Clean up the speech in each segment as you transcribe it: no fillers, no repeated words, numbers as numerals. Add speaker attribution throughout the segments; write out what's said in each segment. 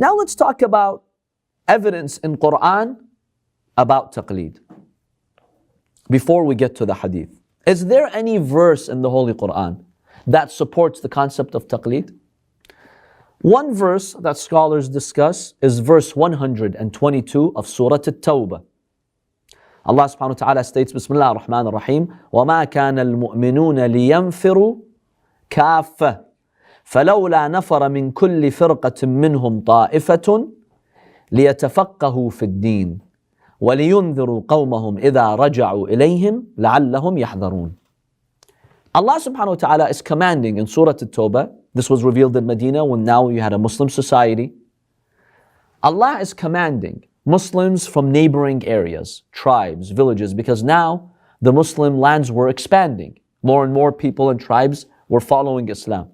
Speaker 1: Now let's talk about evidence in Quran about taqleed. Before we get to the hadith, is there any verse in the Holy Quran that supports the concept of taqleed? One verse that scholars discuss is verse 122 of Surah At-Tawbah. Allah subhanahu wa ta'ala states, Bismillah ar-Rahman ar-Rahim, وَمَا كَانَ الْمُؤْمِنُونَ لِيَنْفِرُوا كَافَّةً فَلَوْلَا نَفَرَ مِنْ كُلِّ فِرْقَةٍ مِّنْهُمْ طَائِفَةٌ لِيَتَفَقَّهُوا فِي الدِّينِ وَلِيُنذِرُوا قَوْمَهُمْ إِذَا رَجَعُوا إِلَيْهِمْ لَعَلَّهُمْ يَحْذَرُونَ. Allah subhanahu wa ta'ala is commanding in Surah At-Tawbah. This was revealed in Medina when now you had a Muslim society. Allah is commanding Muslims from neighboring areas, tribes, villages, because now the Muslim lands were expanding. More and more people and tribes were following Islam.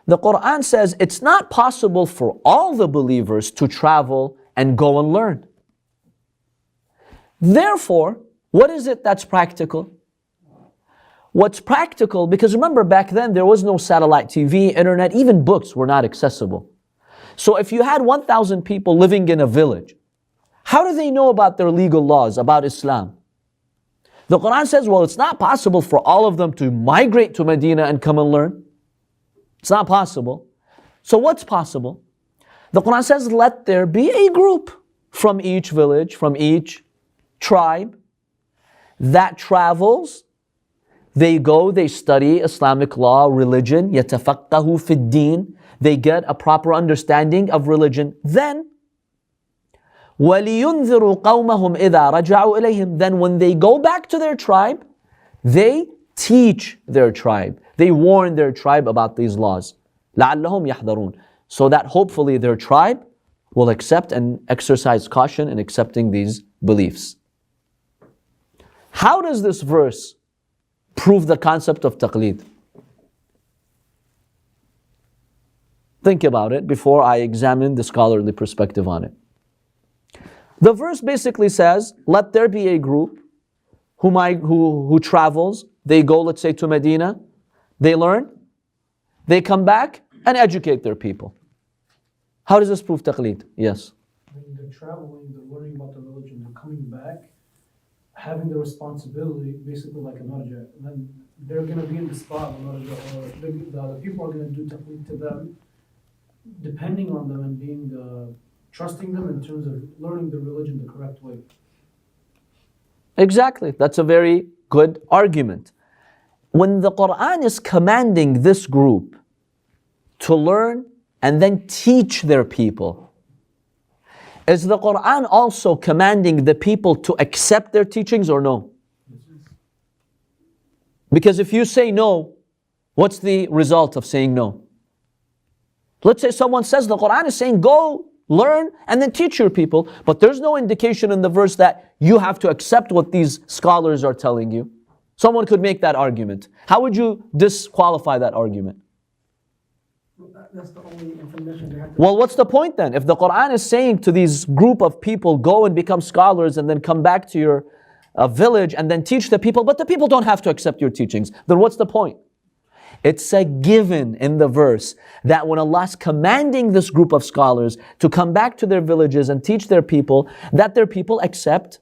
Speaker 1: The Quran says it's not possible for all the believers to travel and go and learn. Therefore, what is it that's practical? What's practical, because remember back then there was no satellite TV, internet, even books were not accessible. So if you had 1,000 people living in a village, how do they know about their legal laws, about Islam? The Quran says, well, it's not possible for all of them to migrate to Medina and come and learn. It's not possible. So what's possible? The Quran says, let there be a group from each village, from each tribe that travels. They go, they study Islamic law, religion, يَتَفَقَّهُ فِي الدِّينِ. They get a proper understanding of religion. Then, وَلِيُنذِرُوا قَوْمَهُمْ إِذَا رَجَعُوا إِلَيْهِمْ. Then when they go back to their tribe, they teach their tribe. They warn their tribe about these laws. لَعَلَّهُمْ يَحْذَرُونَ. So that hopefully their tribe will accept and exercise caution in accepting these beliefs. How does this verse prove the concept of taqleed? Think about it before I examine the scholarly perspective on it. The verse basically says, let there be a group who travels, they go, let's say, to Medina, they learn, they come back and educate their people. How does this prove taqleed? Yes.
Speaker 2: When they're traveling, they're learning about the religion, they're coming back, having the responsibility, basically like a marja, and then they're going to be in the spot, or the people are going to do taqleed to them, depending on them and being trusting them in terms of learning the religion the correct way.
Speaker 1: Exactly. That's a very good argument. When the Quran is commanding this group to learn and then teach their people, is the Quran also commanding the people to accept their teachings or no? Because if you say no, what's the result of saying no? Let's say someone says the Quran is saying go learn and then teach your people, but there's no indication in the verse that you have to accept what these scholars are telling you. Someone could make that argument. How would you disqualify that argument?
Speaker 2: That's the only information they have.
Speaker 1: Well, what's the point then? If the Quran is saying to these group of people, go and become scholars and then come back to your village and then teach the people, but the people don't have to accept your teachings, then what's the point? It's a given in the verse that when Allah is commanding this group of scholars to come back to their villages and teach their people, that their people accept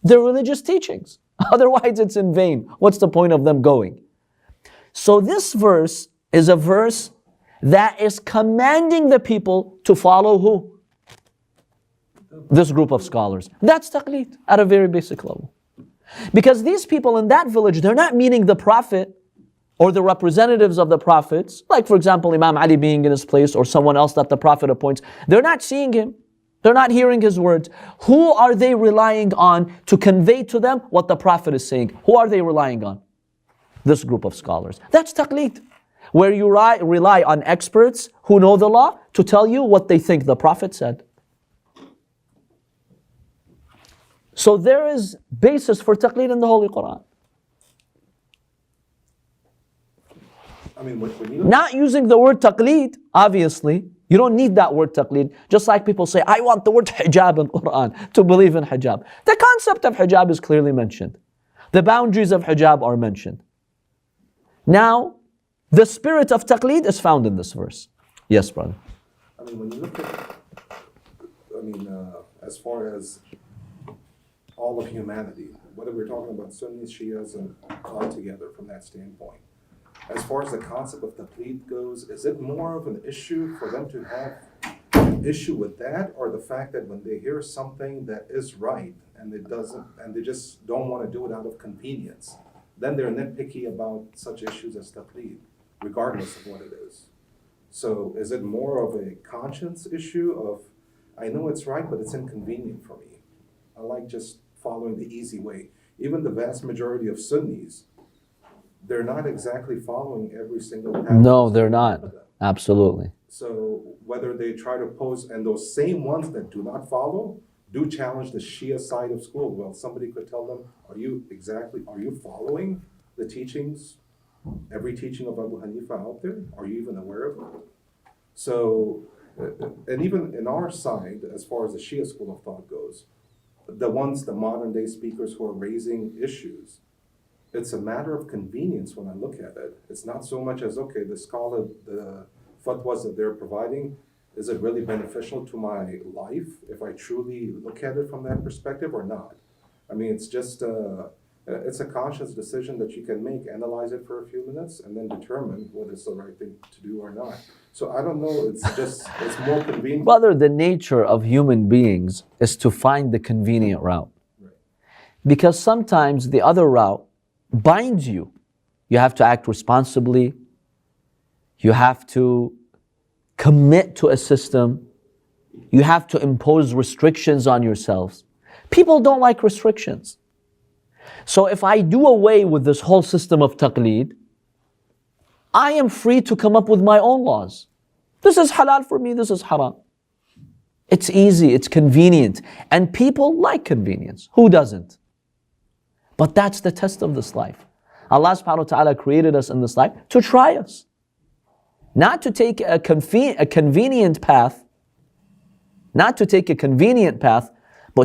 Speaker 1: their religious teachings. Otherwise it's in vain. What's the point of them going? So this verse is a verse that is commanding the people to follow who? This group of scholars. That's taqleed at a very basic level. Because these people in that village, they're not meaning the Prophet or the representatives of the prophets, like for example Imam Ali being in his place or someone else that the Prophet appoints. They're not seeing him. They're not hearing his words. Who are they relying on to convey to them what the Prophet is saying? Who are they relying on? This group of scholars. That's taqleed, where you rely on experts who know the law to tell you what they think the Prophet said. So there is basis for taqleed in the Holy Quran.
Speaker 3: I mean, when you
Speaker 1: Not using the word taqleed, obviously. You don't need that word taqleed. Just like people say, I want the word hijab in Quran to believe in hijab. The concept of hijab is clearly mentioned. The boundaries of hijab are mentioned. Now, the spirit of taqleed is found in this verse. Yes, brother.
Speaker 3: I mean, when you look at as far as all of humanity, whether we're talking about Sunnis, Shias, and all together from that standpoint. As far as the concept of taqlid goes, is it more of an issue for them to have an issue with that, or the fact that when they hear something that is right and it doesn't, and they just don't want to do it out of convenience, then they're nitpicky about such issues as taqlid, regardless of what it is? So is it more of a conscience issue of, I know it's right, but it's inconvenient for me. I like just following the easy way. Even the vast majority of Sunnis, they're not exactly following every single path.
Speaker 1: No, they're not. Absolutely.
Speaker 3: So whether they try to pose, and those same ones that do not follow, do challenge the Shia side of school. Well, somebody could tell them, are you following the teachings, every teaching of Abu Hanifa out there? Are you even aware of it? So, and even in our side, as far as the Shia school of thought goes, the modern day speakers who are raising issues, it's a matter of convenience when I look at it. It's not so much as, okay, the scholar, the fatwas that they're providing, is it really beneficial to my life if I truly look at it from that perspective or not? I mean, it's just, it's a conscious decision that you can make, analyze it for a few minutes, and then determine what is the right thing to do or not. So I don't know, it's more convenient.
Speaker 1: Brother, the nature of human beings is to find the convenient route.
Speaker 3: Right.
Speaker 1: Because sometimes the other route binds you. You have to act responsibly. You have to commit to a system. You have to impose restrictions on yourselves. People don't like restrictions. So if I do away with this whole system of taqleed, I am free to come up with my own laws. This is halal for me, this is haram. It's easy, it's convenient. And people like convenience. Who doesn't? But that's the test of this life. Allah subhanahu wa ta'ala created us in this life to try us. Not to take a convenient path, but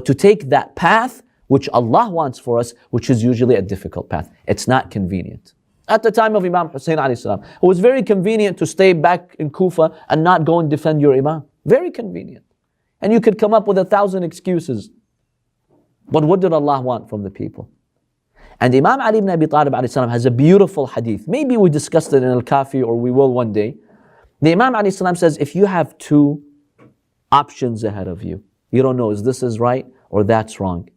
Speaker 1: to take that path which Allah wants for us, which is usually a difficult path. It's not convenient. At the time of Imam Hussein alayhi salam, it was very convenient to stay back in Kufa and not go and defend your Imam. Very convenient. And you could come up with 1,000 excuses. But what did Allah want from the people? And Imam Ali ibn Abi Talib alayhi salam has a beautiful hadith. Maybe we discussed it in Al-Kafi, or we will one day. The Imam alayhi salam says, if you have two options ahead of you, you don't know, is this is right or that's wrong.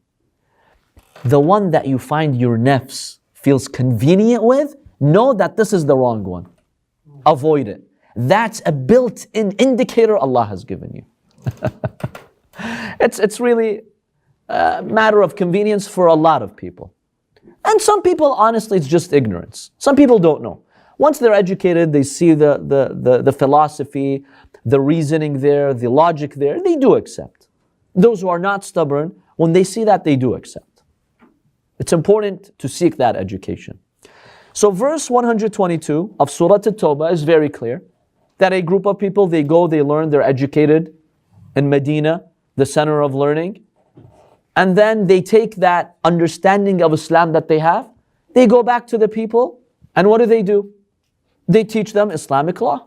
Speaker 1: The one that you find your nafs feels convenient with, know that this is the wrong one. Avoid it. That's a built-in indicator Allah has given you. It's really a matter of convenience for a lot of people. And some people, honestly, it's just ignorance. Some people don't know. Once they're educated, they see the philosophy, the reasoning there, the logic there, they do accept. Those who are not stubborn, when they see that, they do accept. It's important to seek that education. So verse 122 of Surah At-Tawbah is very clear that a group of people, they go, they learn, they're educated in Medina, the center of learning, and then they take that understanding of Islam that they have, they go back to the people, and what do? They teach them Islamic law.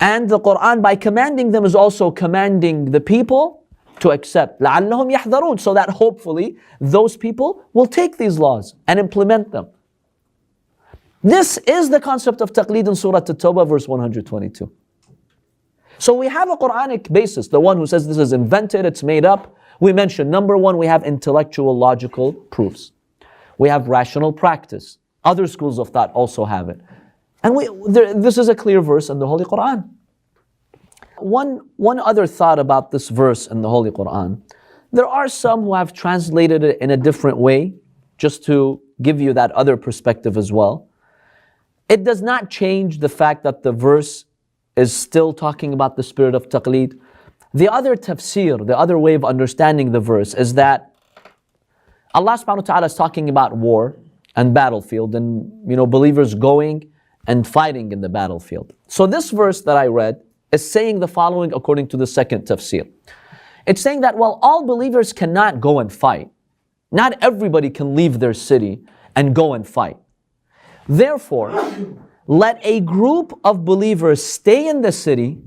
Speaker 1: And the Quran, by commanding them, is also commanding the people to accept. لَعَلَّهُمْ يَحْذَرُونَ, so that hopefully those people will take these laws and implement them. This is the concept of taqleed in Surah At-Tawbah, verse 122. So we have a Quranic basis, the one who says this is invented, it's made up. We mentioned, number one, we have intellectual, logical proofs. We have rational practice. Other schools of thought also have it. And this is a clear verse in the Holy Quran. One other thought about this verse in the Holy Quran. There are some who have translated it in a different way, just to give you that other perspective as well. It does not change the fact that the verse is still talking about the spirit of taqleed. The other tafsir, the other way of understanding the verse is that Allah subhanahu wa ta'ala is talking about war and battlefield and believers going and fighting in the battlefield. So this verse that I read is saying the following according to the second tafsir. It's saying that while all believers cannot go and fight, not everybody can leave their city and go and fight. Therefore, let a group of believers stay in the city,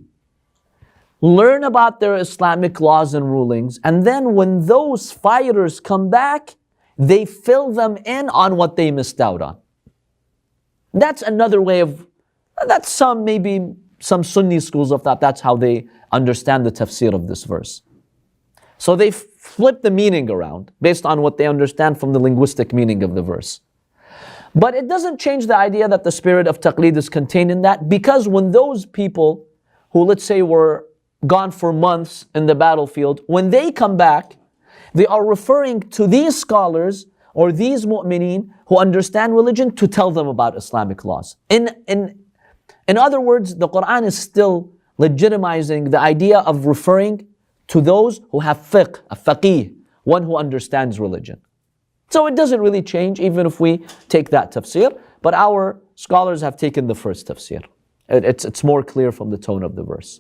Speaker 1: learn about their Islamic laws and rulings, and then when those fighters come back, they fill them in on what they missed out on. That's another way of, that's maybe some Sunni schools of thought, that's how they understand the tafsir of this verse. So they flip the meaning around based on what they understand from the linguistic meaning of the verse. But it doesn't change the idea that the spirit of taqleed is contained in that, because when those people who, let's say, were gone for months in the battlefield, when they come back, they are referring to these scholars or these mu'mineen who understand religion to tell them about Islamic laws. In other words, the Quran is still legitimizing the idea of referring to those who have fiqh, a faqih, one who understands religion. So it doesn't really change even if we take that tafsir, but our scholars have taken the first tafsir. It's more clear from the tone of the verse.